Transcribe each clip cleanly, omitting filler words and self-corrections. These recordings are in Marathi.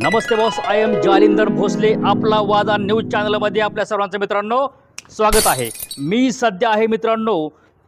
Namaste boss, I am Jalindar Bhosale. आपला वादा न्यूज चॅनलमध्ये आपल्या सर्वांचं मित्रांनो स्वागत आहे. मी सध्या आहे मित्रांनो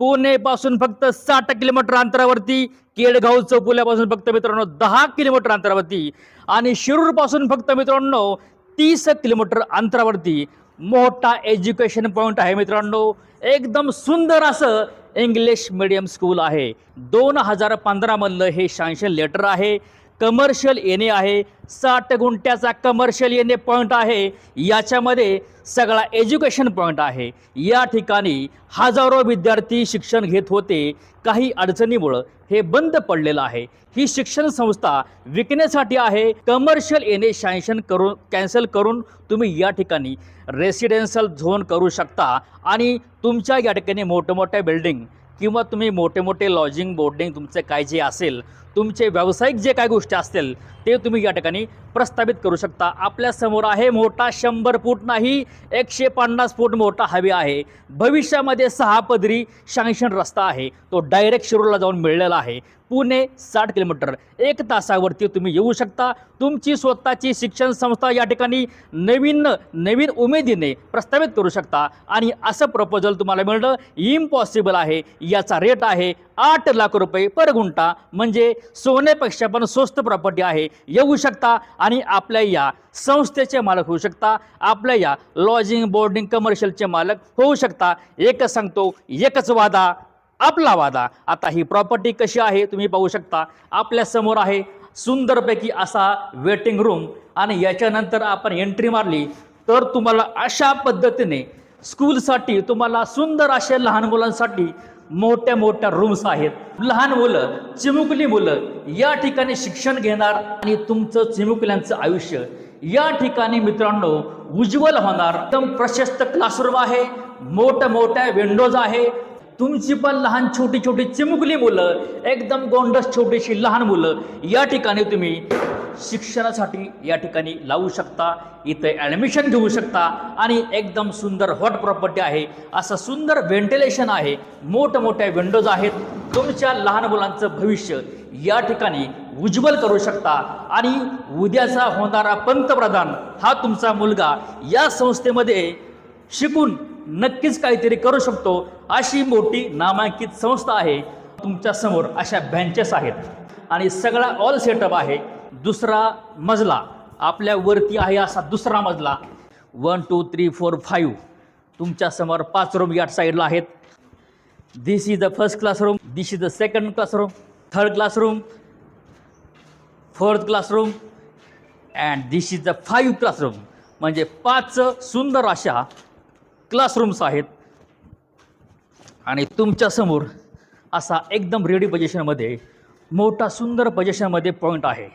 पुणेपासून फक्त 60 किलोमीटर अंतरावरती, केडगाव चौफुल्यापासून फक्त मित्रांनो 10 किलोमीटर अंतरावरती आणि शिरूरपासून फक्त मित्रांनो 30 किलोमीटर अंतरावरती मोठा एज्युकेशन पॉईंट आहे मित्रांनो. एकदम सुंदर असं इंग्लिश मीडियम स्कूल आहे. 2015 मधलं हे शांक्शन लेटर आहे. कमर्शियल येणे आहे. 60 गुंठ्याचा कमर्शियल येणे पॉईंट आहे. याच्यामध्ये सगळा एज्युकेशन पॉईंट आहे. या ठिकाणी हजारो विद्यार्थी शिक्षण घेत होते. काही अडचणीमुळं हे बंद पडलेलं आहे. ही शिक्षण संस्था विकण्यासाठी आहे. कमर्शियल येणे सँक्शन करून कॅन्सल करून तुम्ही या ठिकाणी रेसिडेन्शियल झोन करू शकता आणि तुमच्या या ठिकाणी मोठमोठ्या बिल्डिंग किंवा तुम्ही मोठे मोठे लॉजिंग बोर्डिंग तुमचे काय जे असेल, तुमचे व्यावसायिक जे काय गोष्टी असतील ते तुम्ही या ठिकाणी प्रस्तावित करू शकता. आपल्यासमोर आहे मोठा 100 फूट नाही 150 फूट मोठा हायवे आहे. भविष्यामध्ये 6 पदरी सँक्शन रस्ता आहे. तो डायरेक्ट शिरूरला जाऊन मिळलेला आहे. पुणे 60 किलोमीटर 1 तासावरती तुम्ही येऊ शकता. तुमची स्वतःची शिक्षण संस्था या ठिकाणी नवीन उमेदीने प्रस्तावित करू शकता आणि असं प्रपोजल तुम्हाला मिळणं इम्पॉसिबल आहे. याचा रेट आहे 8 लाख रुपये पर गुंठा, म्हणजे सोन्यापेक्षा पण स्वस्त प्रॉपर्टी आहे. येऊ शकता आणि आपल्या या संस्थेचे मालक होऊ शकता. आपल्या या लॉजिंग बोर्डिंग कमर्शियलचे मालक होऊ शकता. एकच सांगतो, एकच वादा, आपला वादा. आता ही प्रॉपर्टी कशी आहे तुम्ही पाहू शकता. आपल्या समोर आहे सुंदरपैकी असा वेटिंग रूम आणि याच्यानंतर आपण एंट्री मारली तर तुम्हाला अशा पद्धतीने स्कूलसाठी तुम्हाला सुंदर असे लहान मुलांसाठी मोठ्या मोठ्या रूम्स आहेत. लहान मुलं, चिमुकली मुलं या ठिकाणी शिक्षण घेणार आणि तुमचं चिमुकल्यांचं आयुष्य या ठिकाणी मित्रांनो उज्ज्वल होणार. एकदम प्रशस्त क्लासरूम आहे. मोठ्या विंडोज आहे. तुमची पण लहान छोटी छोटी चिमुकली मुलं, एकदम गोंडस छोटीशी लहान मुलं या ठिकाणी तुम्ही शिक्षणासाठी या ठिकाणी लावू शकता. इथे ॲडमिशन घेऊ शकता आणि एकदम सुंदर हॉट प्रॉपर्टी आहे. असं सुंदर व्हेंटिलेशन आहे. मोठमोठ्या विंडोज आहेत. तुमच्या लहान मुलांचं भविष्य या ठिकाणी उज्ज्वल करू शकता आणि उद्याचा होणारा पंतप्रधान हा तुमचा मुलगा या संस्थेमध्ये शिकून नक्कीच काहीतरी करू शकतो. अशी मोठी नामांकित संस्था आहे. तुमच्या समोर अशा बेंचेस आहेत आणि सगळा ऑल सेटअप आहे. दुसरा मजला आपल्या वरती आहे. असा दुसरा मजला 1 2 3 4 5 तुमच्या समोर 5 रूम या साईडला आहेत. This is the first classroom, this is the second classroom, third classroom, fourth classroom and this is the 5 classroom. म्हणजे 5 सुंदर अशा क्लासरूम्स आहेत आणि तुमच्या समोर असा एकदम रेडी पोझिशनमध्ये मोठा सुंदर पोझिशनमध्ये पॉईंट आहे.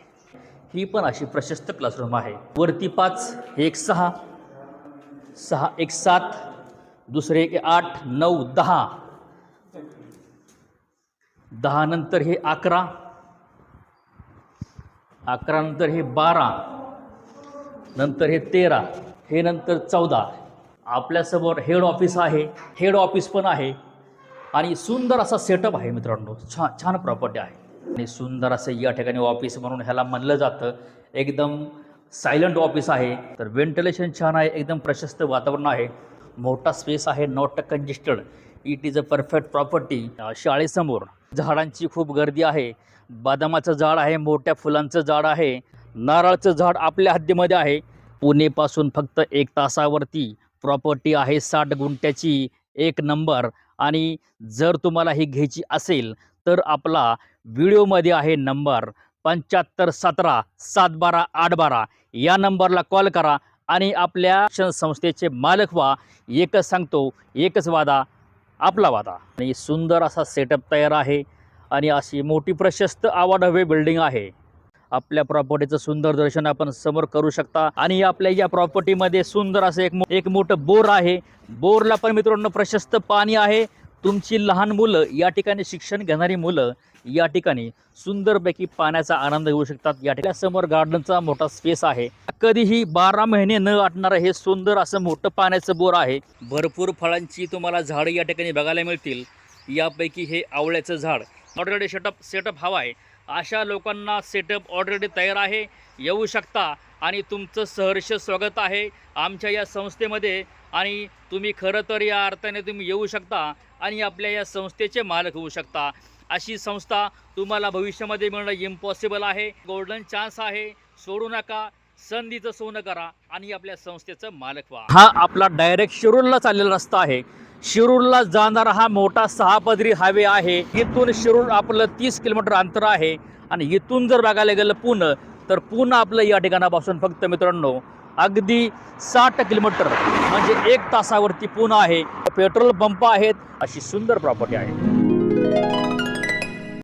ही पण अशी प्रशस्त क्लासरूम आहे. वरती 5, हे एक 6, एक 7, दुसरे एक 8 9 10, 10 नंतर हे 11, 11 नंतर हे 12, नंतर हे 13, हे नंतर 14. आपल्यासमोर हेड ऑफिस आहे. हेड ऑफिस पण आहे आणि सुंदर असा सेटअप आहे मित्रांनो. छान प्रॉपर्टी आहे आणि सुंदर असं या ठिकाणी ऑफिस म्हणून ह्याला म्हणलं जातं. एकदम सायलंट ऑफिस आहे. तर व्हेंटिलेशन छान आहे. एकदम प्रशस्त वातावरण आहे. मोठा स्पेस आहे. Not congested. It is a perfect property. शाळेसमोर झाडांची खूप गर्दी आहे. बदामाचं झाड आहे. मोठ्या फुलांचं झाड आहे. नारळाचं झाड आपल्या हद्दीमध्ये आहे. पुणेपासून फक्त 1 तासावरती प्रॉपर्टी आहे. 60 गुंठ्याची, 1 नंबर. आणि जर तुम्हाला ही घ्यायची असेल तर आपला व्हिडिओमध्ये आहे नंबर 7517 712 812. या नंबरला कॉल करा आणि आपल्या शिक्षण संस्थेचे मालक व्हा. एकच सांगतो, एकच वादा, आपला वादा. आणि सुंदर असा सेटअप तयार आहे आणि अशी मोठी प्रशस्त आवाढव्य बिल्डिंग आहे. आपल्या प्रॉपर्टीचं सुंदर दर्शन आपण समोर करू शकता आणि आपल्या या प्रॉपर्टीमध्ये सुंदर असं एक मोठं बोर आहे. बोरला पण मित्रांनो प्रशस्त पाणी आहे. तुमची लहान मुलं या ठिकाणी शिक्षण घेणारी मुलं या ठिकाणी सुंदरपैकी पाण्याचा आनंद घेऊ शकतात. या ठिकाणी समोर गार्डनचा मोठा स्पेस आहे. कधीही 12 महिने न आटणारं हे सुंदर असं मोठं पाण्याचं बोर आहे. भरपूर फळांची तुम्हाला झाडं या ठिकाणी बघायला मिळतील. यापैकी हे आवळ्याचं झाड ऑलरेडी सेटअप हवा आहे. अशा लोकांना सेटअप ऑलरेडी तयार आहे, येऊ शकता आणि तुमचं सहर्ष स्वागत आहे आमच्या या संस्थेमध्ये. आणि तुम्ही खरं तर या अर्थाने तुम्ही येऊ शकता आणि आपल्या या संस्थेचे मालक होऊ शकता. अशी संस्था तुम्हाला भविष्यामध्ये मिळणं इम्पॉसिबल आहे. गोल्डन चान्स आहे, सोडू नका. संधीचं सोनं करा आणि आपल्या संस्थेचं मालक व्हा. हा आपला डायरेक्ट शिरूरला चाललेला रस्ता आहे. शिरूरला जाणारा हा मोठा 6 पदरी हायवे आहे. इथून शिरूर आपलं 30 किलोमीटर अंतर आहे आणि इथून जर बघायला गेलं पुणे, तर पुणे आपलं या ठिकाणापासून फक्त मित्रांनो अगदी 60 किलोमीटर म्हणजे 1 तासावरती पुणे आहे. पेट्रोल पंप आहेत. अशी सुंदर प्रॉपर्टी आहे.